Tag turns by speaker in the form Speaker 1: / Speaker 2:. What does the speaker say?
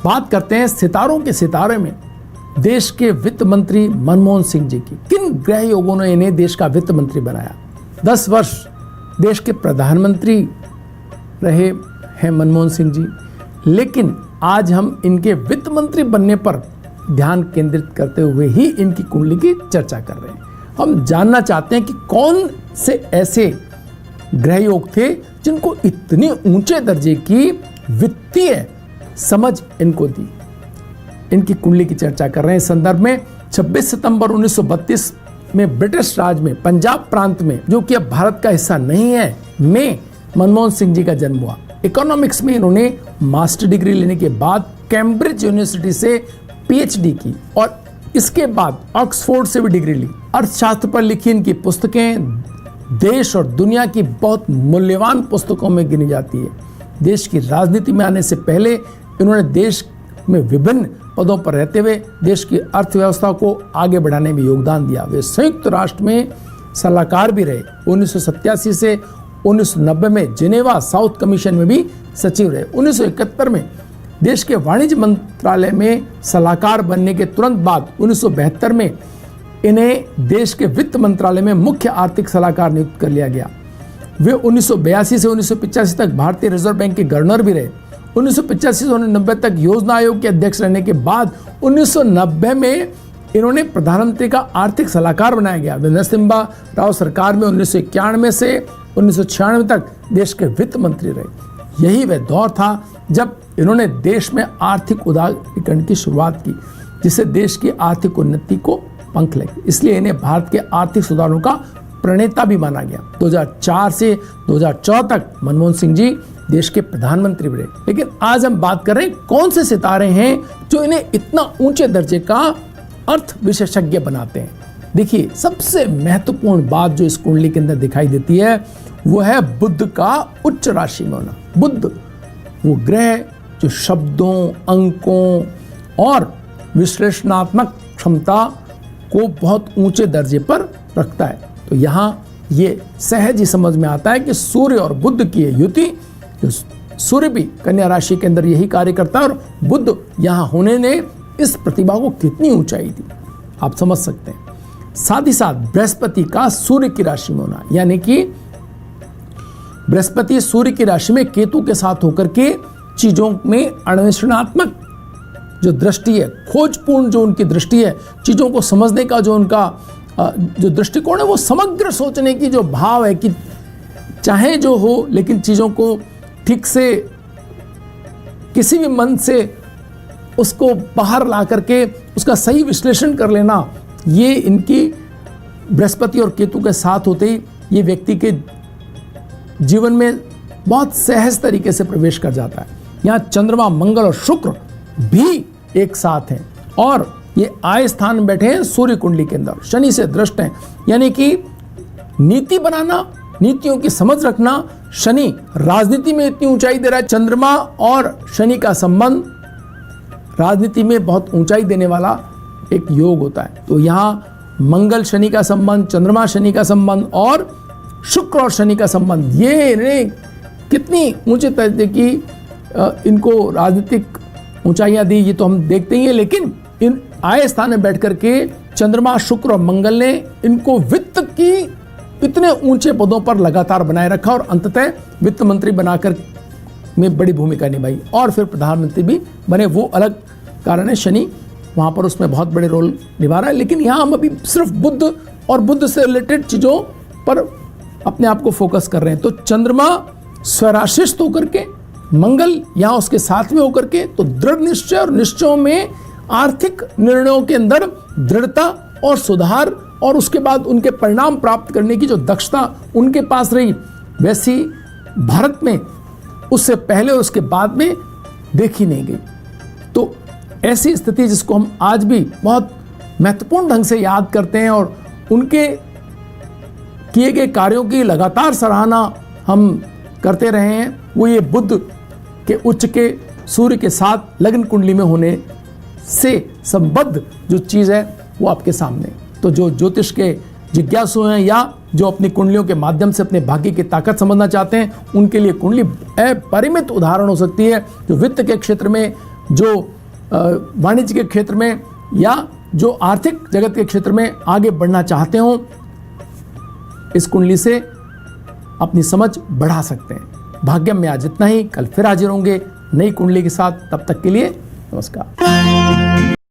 Speaker 1: बात करते हैं सितारों के सितारे में देश के वित्त मंत्री मनमोहन सिंह जी की। किन ग्रह योगों ने इन्हें देश का वित्त मंत्री बनाया? 10 वर्ष देश के प्रधानमंत्री रहे हैं मनमोहन सिंह जी, लेकिन आज हम इनके वित्त मंत्री बनने पर ध्यान केंद्रित करते हुए ही इनकी कुंडली की चर्चा कर रहे हैं। हम जानना चाहते हैं कि कौन से ऐसे ग्रह योग थे जिनको इतने ऊंचे दर्जे की वित्तीय समझ इनको दी। इनकी कुंडली की चर्चा कर रहे हैं। इस संदर्भ में 26 सितंबर 1932 में ब्रिटिश राज में पंजाब प्रांत में, जो कि अब भारत का हिस्सा नहीं है, में मनमोहन सिंह जी का जन्म हुआ। इकोनॉमिक्स में इन्होंने मास्टर डिग्री लेने के बाद कैम्ब्रिज यूनिवर्सिटी से पीएचडी की और इसके बाद ऑक्सफोर्ड से भी डिग्री ली। अर्थशास्त्र पर लिखी इनकी पुस्तकें देश और दुनिया की बहुत मूल्यवान पुस्तकों में गिनी जाती है। देश की राजनीति में आने से पहले इन्होंने देश में विभिन्न पदों पर रहते हुए देश की अर्थव्यवस्था को आगे बढ़ाने में योगदान दिया। वे संयुक्त राष्ट्र में सलाहकार भी रहे। 1987 से 1990 में जिनेवा साउथ कमीशन में भी सचिव रहे। 1971 में देश के वाणिज्य मंत्रालय में सलाहकार बनने के तुरंत बाद 1972 में इन्हें देश के वित्त मंत्रालय में मुख्य आर्थिक सलाहकार नियुक्त कर लिया गया। वे 1982 से 1985 तक भारतीय रिजर्व बैंक के गवर्नर भी रहे। 1985 से 1990 तक योजना आयोग के अध्यक्ष रहने के बाद 1990 में इन्होंने प्रधानमंत्री का आर्थिक सलाहकार बनाया गया। वे नरसिम्हा राव सरकार में 1991 से 1996 तक देश के वित्त मंत्री रहे। यही वह दौर था जब इन्होंने देश में आर्थिक उदारीकरण की शुरुआत की, जिससे देश की आर्थिक उन्नति को पंख लगे। इसलिए इन्हें भारत के आर्थिक सुधारों का प्रणेता भी माना गया। 2004 से 2014 तक मनमोहन सिंह जी देश के प्रधानमंत्री बने। लेकिन आज हम बात कर रहे हैं कौन से सितारे हैं जो इन्हें इतना ऊंचे दर्जे का अर्थ विशेषज्ञ बनाते हैं। देखिए, सबसे महत्वपूर्ण बात जो इस कुंडली के अंदर दिखाई देती है वो है बुध का उच्च राशि में होना। बुध वो ग्रह जो शब्दों, अंकों और विश्लेषणात्मक क्षमता को बहुत ऊंचे दर्जे पर रखता है। तो यहाँ ये सहज ही समझ में आता है कि सूर्य और बुध की युति, सूर्य भी कन्या राशि के अंदर यही कार्य करता है और बुध यहाँ होने ने इस प्रतिभा को कितनी ऊंचाई दी, आप समझ सकते हैं। साथ ही साथ बृहस्पति का सूर्य की राशि में होना, यानी कि बृहस्पति सूर्य की राशि में केतु के साथ होकर के चीजों में अन्वेषणात्मक जो दृष्टि है, खोजपूर्ण जो उनकी दृष्टि है, चीजों को समझने का जो उनका जो दृष्टिकोण है, वो समग्र सोचने की जो भाव है कि चाहे जो हो लेकिन चीजों को ठीक से किसी भी मन से उसको बाहर ला करके उसका सही विश्लेषण कर लेना, ये इनकी बृहस्पति और केतु के साथ होते ही ये व्यक्ति के जीवन में बहुत सहज तरीके से प्रवेश कर जाता है। यहाँ चंद्रमा, मंगल और शुक्र भी एक साथ हैं और ये आय स्थान में बैठे हैं सूर्य कुंडली के अंदर, शनि से दृष्ट हैं, यानी कि नीति बनाना, नीतियों की समझ रखना। शनि राजनीति में इतनी ऊंचाई दे रहा है। चंद्रमा और शनि का संबंध राजनीति में बहुत ऊंचाई देने वाला एक योग होता है। तो यहाँ मंगल शनि का संबंध, चंद्रमा शनि का संबंध और शुक्र और शनि का संबंध, ये कितनी ऊंचे दर्जे की इनको राजनीतिक ऊंचाइयां दी, ये तो हम देखते ही हैं। लेकिन इन आय स्थान में बैठ करके चंद्रमा, शुक्र और मंगल ने इनको वित्त की इतने ऊंचे पदों पर लगातार बनाए रखा और अंततः वित्त मंत्री बनाकर में बड़ी भूमिका निभाई और फिर प्रधानमंत्री भी बने। वो अलग कारण है, शनि वहां पर उसमें बहुत बड़े रोल निभा रहा है। लेकिन यहाँ हम अभी सिर्फ बुध और बुध से रिलेटेड चीजों पर अपने आप को फोकस कर रहे हैं। तो चंद्रमा स्वराशिष्ट होकर के, मंगल यहाँ उसके साथ में होकर के, तो दृढ़ निश्चय और निश्चयों में आर्थिक निर्णयों के अंदर दृढ़ता और सुधार और उसके बाद उनके परिणाम प्राप्त करने की जो दक्षता उनके पास रही, वैसी भारत में उससे पहले और उसके बाद में देखी नहीं गई। तो ऐसी स्थिति जिसको हम आज भी बहुत महत्वपूर्ण ढंग से याद करते हैं और उनके किए गए कार्यों की लगातार सराहना हम करते रहे हैं, वो ये बुध के उच्च के सूर्य के साथ लग्न कुंडली में होने से संबद्ध जो चीज़ है वो आपके सामने। तो जो ज्योतिष के जिज्ञासु हैं या जो अपनी कुंडलियों के माध्यम से अपने भाग्य की ताकत समझना चाहते हैं, उनके लिए कुंडली अपरिमित उदाहरण हो सकती है। जो वित्त के क्षेत्र में जो वाणिज्य के क्षेत्र में या जो आर्थिक जगत के क्षेत्र में आगे बढ़ना चाहते हो, इस कुंडली से अपनी समझ बढ़ा सकते हैं। भाग्यम में आज इतना ही, कल फिर हाजिर होंगे नई कुंडली के साथ। तब तक के लिए नमस्कार।